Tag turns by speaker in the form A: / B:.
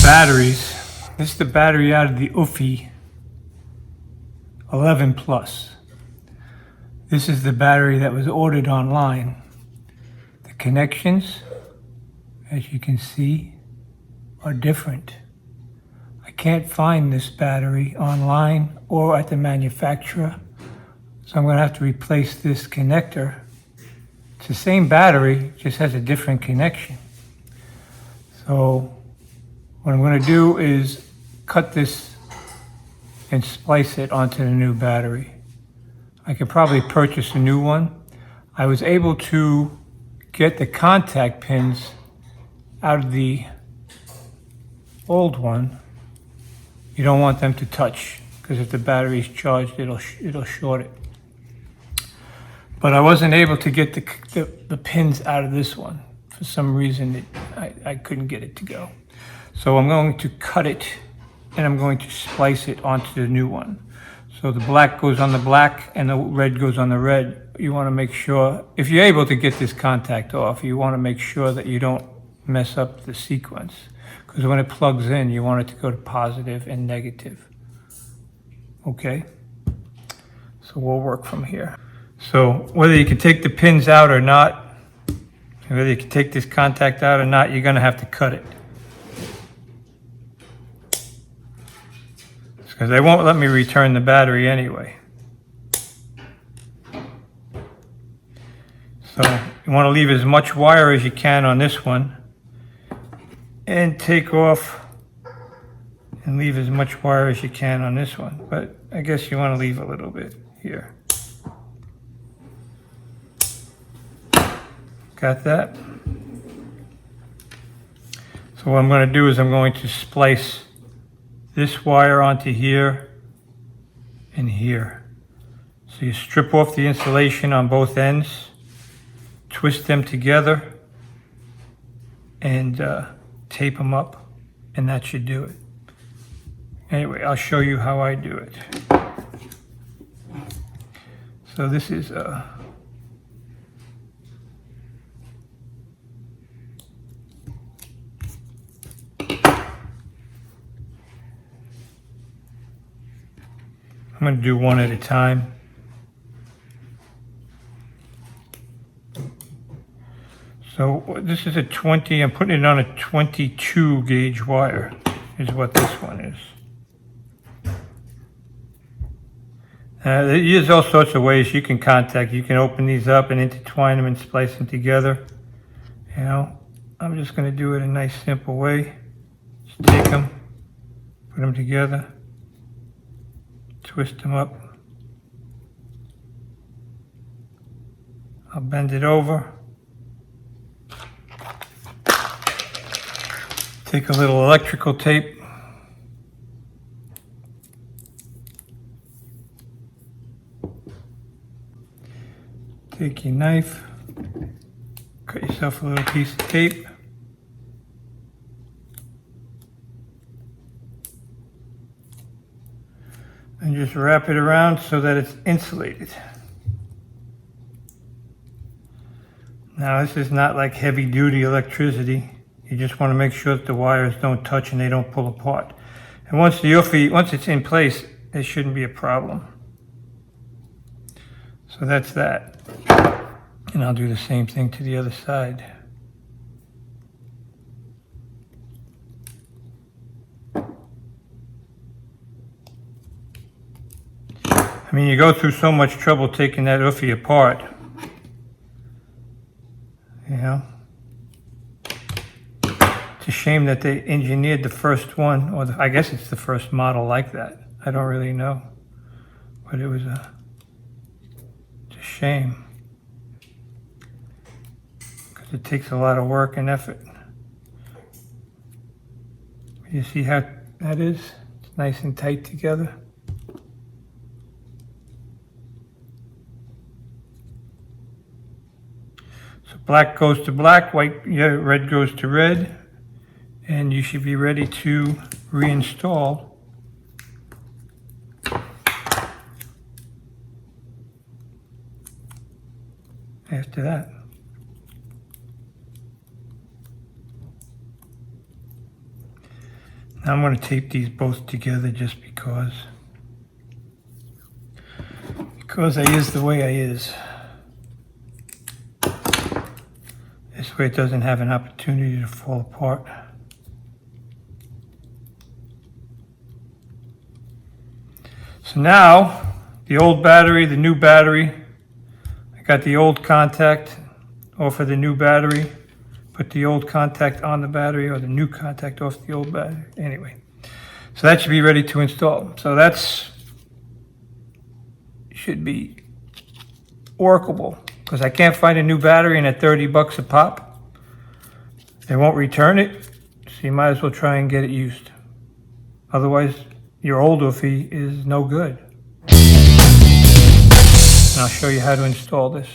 A: Batteries. This is the battery out of the Eufy 11 Plus. This is the battery that was ordered online. The connections, as you can see, are different. I can't find this battery online or at the manufacturer, so I'm going to have to replace this connector. It's the same battery, just has a different connection. So what I'm going to do is cut this and splice it onto the new battery. I could probably purchase a new one. I was able to get the contact pins out of the old one. You don't want them to touch, because if the battery is charged, it'll short it. But I wasn't able to get the pins out of this one. For some reason, I couldn't get it to go. So I'm going to cut it and I'm going to splice it onto the new one. So the black goes on the black and the red goes on the red. You want to make sure, if you're able to get this contact off, you want to make sure that you don't mess up the sequence. Because when it plugs in, you want it to go to positive and negative. Okay? So we'll work from here. So whether you can take the pins out or not, whether you can take this contact out or not, you're going to have to cut it. Because they won't let me return the battery anyway. So you want to leave as much wire as you can on this one and take off and leave as much wire as you can on this one. But I guess you want to leave a little bit here. Got that? So what I'm going to do is I'm going to splice this wire onto here and here. So you strip off the insulation on both ends, twist them together, and tape them up, and that should do it. Anyway, I'll show you how I do it. So this is I'm going to do one at a time. So this is a 20, I'm putting it on a 22 gauge wire, is what this one is. There's all sorts of ways you can contact. You can open these up and intertwine them and splice them together. You know, I'm just going to do it a nice simple way. Just take them, put them together. Twist them up. I'll bend it over. Take a little electrical tape. Take your knife. Cut yourself a little piece of tape. And just wrap it around so that it's insulated. Now this is not like heavy duty electricity. You just want to make sure that the wires don't touch and they don't pull apart. And once it's in place, there shouldn't be a problem. So that's that. And I'll do the same thing to the other side. I mean, you go through so much trouble taking that Eufy apart, you know. It's a shame that they engineered the first one, or I guess it's the first model like that. I don't really know, but it's a shame, because it takes a lot of work and effort. You see how that is? It's nice and tight together. Black goes to black, red goes to red, and you should be ready to reinstall after that. Now I'm going to tape these both together just because I is the way I is. This way it doesn't have an opportunity to fall apart. So now, the old battery, the new battery, I got the old contact off of the new battery, put the old contact on the battery, or the new contact off the old battery. Anyway, so that should be ready to install. So should be workable, because I can't find a new battery and at 30 bucks a pop, they won't return it, so you might as well try and get it used. Otherwise, your old Eufy is no good. And I'll show you how to install this.